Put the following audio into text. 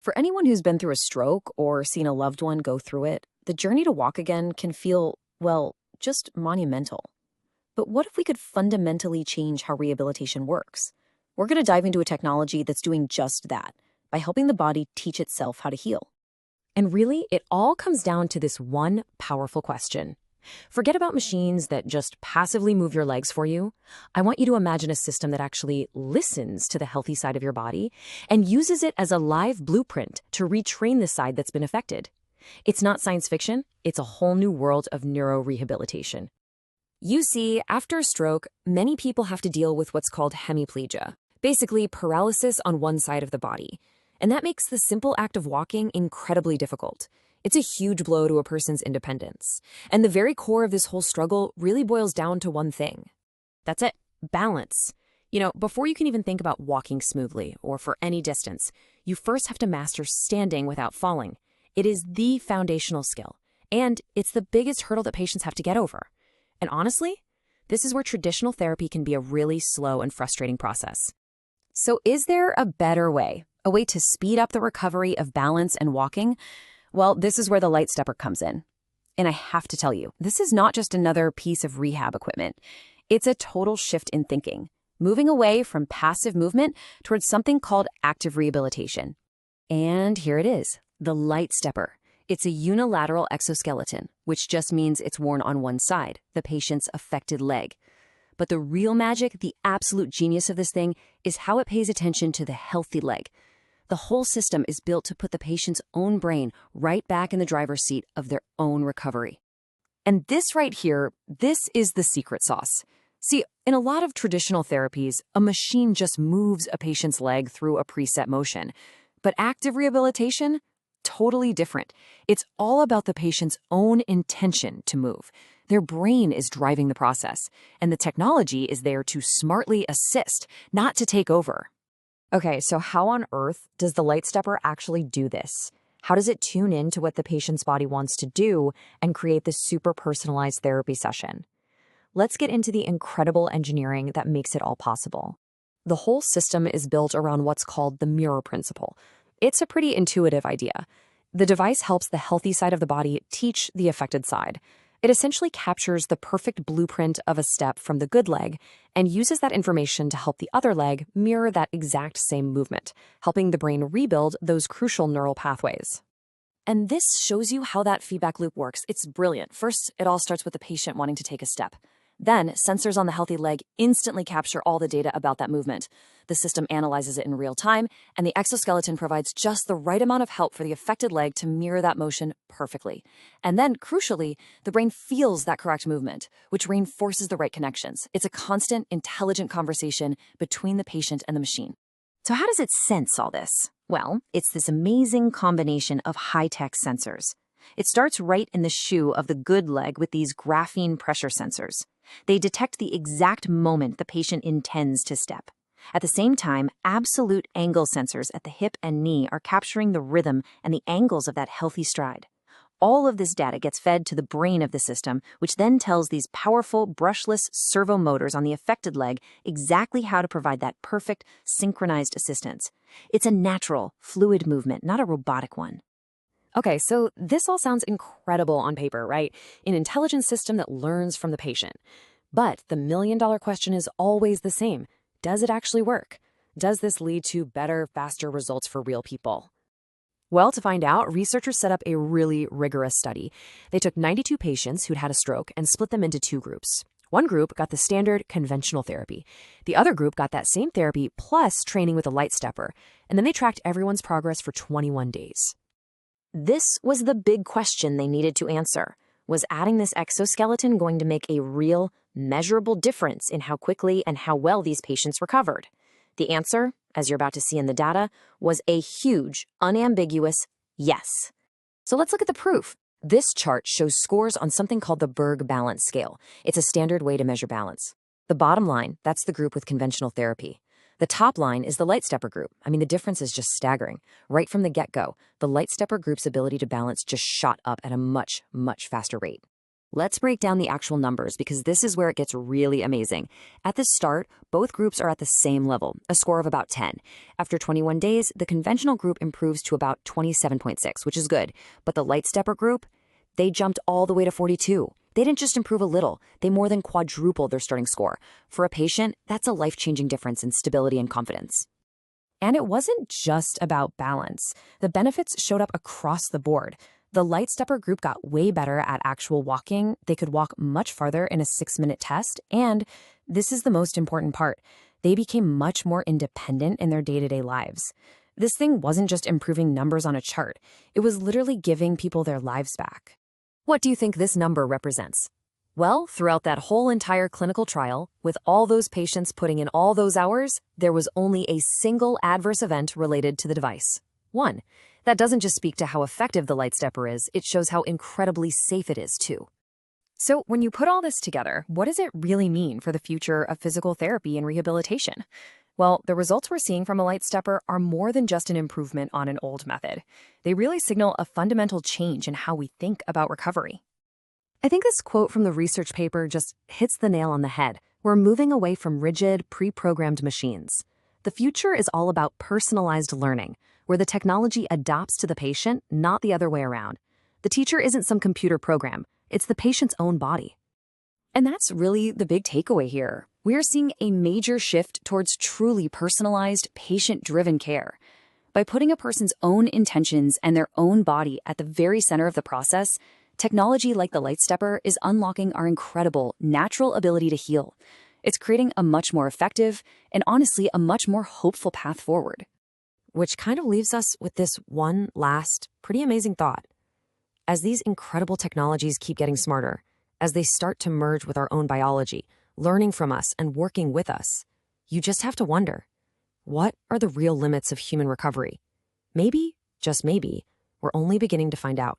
For anyone who's been through a stroke or seen a loved one go through it, the journey to walk again can feel, well, just monumental. But what if we could fundamentally change how rehabilitation works? We're going to dive into a technology that's doing just that by helping the body teach itself how to heal. And really, it all comes down to this one powerful question. Forget about machines that just passively move your legs for you. I want you to imagine a system that actually listens to the healthy side of your body and uses it as a live blueprint to retrain the side that's been affected. It's not science fiction, it's a whole new world of neurorehabilitation. You see, after a stroke, many people have to deal with what's called hemiplegia, basically paralysis on one side of the body. And that makes the simple act of walking incredibly difficult. It's a huge blow to a person's independence. And the very core of this whole struggle really boils down to one thing. That's it, balance. Before you can even think about walking smoothly or for any distance, you first have to master standing without falling. It is the foundational skill, and it's the biggest hurdle that patients have to get over. And honestly, this is where traditional therapy can be a really slow and frustrating process. So is there a better way? A way to speed up the recovery of balance and walking? Well, this is where the LiteStepper comes in. And I have to tell you, this is not just another piece of rehab equipment. It's a total shift in thinking, moving away from passive movement towards something called active rehabilitation. And here it is, the LiteStepper. It's a unilateral exoskeleton, which just means it's worn on one side, the patient's affected leg. But the real magic, the absolute genius of this thing, is how it pays attention to the healthy leg. The whole system is built to put the patient's own brain right back in the driver's seat of their own recovery. And this right here, this is the secret sauce. See, in a lot of traditional therapies, a machine just moves a patient's leg through a preset motion. But active rehabilitation? Totally different. It's all about the patient's own intention to move. Their brain is driving the process, and the technology is there to smartly assist, not to take over. Okay, so how on earth does the LiteStepper actually do this? How does it tune in to what the patient's body wants to do and create this super personalized therapy session? Let's get into the incredible engineering that makes it all possible. The whole system is built around what's called the mirror principle. It's a pretty intuitive idea. The device helps the healthy side of the body teach the affected side. It essentially captures the perfect blueprint of a step from the good leg and uses that information to help the other leg mirror that exact same movement, helping the brain rebuild those crucial neural pathways. And this shows you how that feedback loop works. It's brilliant. First, it all starts with the patient wanting to take a step. Then, sensors on the healthy leg instantly capture all the data about that movement. The system analyzes it in real time, and the exoskeleton provides just the right amount of help for the affected leg to mirror that motion perfectly. And then, crucially, the brain feels that correct movement, which reinforces the right connections. It's a constant, intelligent conversation between the patient and the machine. So how does it sense all this? Well, it's this amazing combination of high-tech sensors. It starts right in the shoe of the good leg with these graphene pressure sensors. They detect the exact moment the patient intends to step. At the same time, absolute angle sensors at the hip and knee are capturing the rhythm and the angles of that healthy stride. All of this data gets fed to the brain of the system, which then tells these powerful, brushless servo motors on the affected leg exactly how to provide that perfect, synchronized assistance. It's a natural, fluid movement, not a robotic one. Okay, so this all sounds incredible on paper, right? An intelligent system that learns from the patient. But the million-dollar question is always the same. Does it actually work? Does this lead to better, faster results for real people? Well, to find out, researchers set up a really rigorous study. They took 92 patients who'd had a stroke and split them into two groups. One group got the standard conventional therapy. The other group got that same therapy plus training with a LiteStepper. And then they tracked everyone's progress for 21 days. This was the big question they needed to answer. Was adding this exoskeleton going to make a real, measurable difference in how quickly and how well these patients recovered? The answer, as you're about to see in the data, was a huge, unambiguous yes. So let's look at the proof. This chart shows scores on something called the Berg Balance Scale. It's a standard way to measure balance. The bottom line, that's the group with conventional therapy. The top line is the LiteStepper group. I mean, the difference is just staggering. Right from the get-go, the LiteStepper group's ability to balance just shot up at a much, much faster rate. Let's break down the actual numbers because this is where it gets really amazing. At the start, both groups are at the same level, a score of about 10. After 21 days, the conventional group improves to about 27.6, which is good. But the LiteStepper group, they jumped all the way to 42. They didn't just improve a little, they more than quadrupled their starting score. For a patient, that's a life-changing difference in stability and confidence. And it wasn't just about balance. The benefits showed up across the board. The LiteStepper group got way better at actual walking. They could walk much farther in a 6-minute test. And this is the most important part. They became much more independent in their day-to-day lives. This thing wasn't just improving numbers on a chart. It was literally giving people their lives back. What do you think this number represents? Well, throughout that whole entire clinical trial, with all those patients putting in all those hours, there was only a single adverse event related to the device. One. That doesn't just speak to how effective the LiteStepper is, it shows how incredibly safe it is, too. So when you put all this together, what does it really mean for the future of physical therapy and rehabilitation? Well, the results we're seeing from a LiteStepper are more than just an improvement on an old method. They really signal a fundamental change in how we think about recovery. I think this quote from the research paper just hits the nail on the head. We're moving away from rigid, pre-programmed machines. The future is all about personalized learning, where the technology adapts to the patient, not the other way around. The teacher isn't some computer program, it's the patient's own body. And that's really the big takeaway here. We're seeing a major shift towards truly personalized, patient-driven care. By putting a person's own intentions and their own body at the very center of the process, technology like the LiteStepper is unlocking our incredible, natural ability to heal. It's creating a much more effective and honestly a much more hopeful path forward. Which kind of leaves us with this one last, pretty amazing thought. As these incredible technologies keep getting smarter, as they start to merge with our own biology, learning from us and working with us, you just have to wonder, what are the real limits of human recovery? Maybe, just maybe, we're only beginning to find out.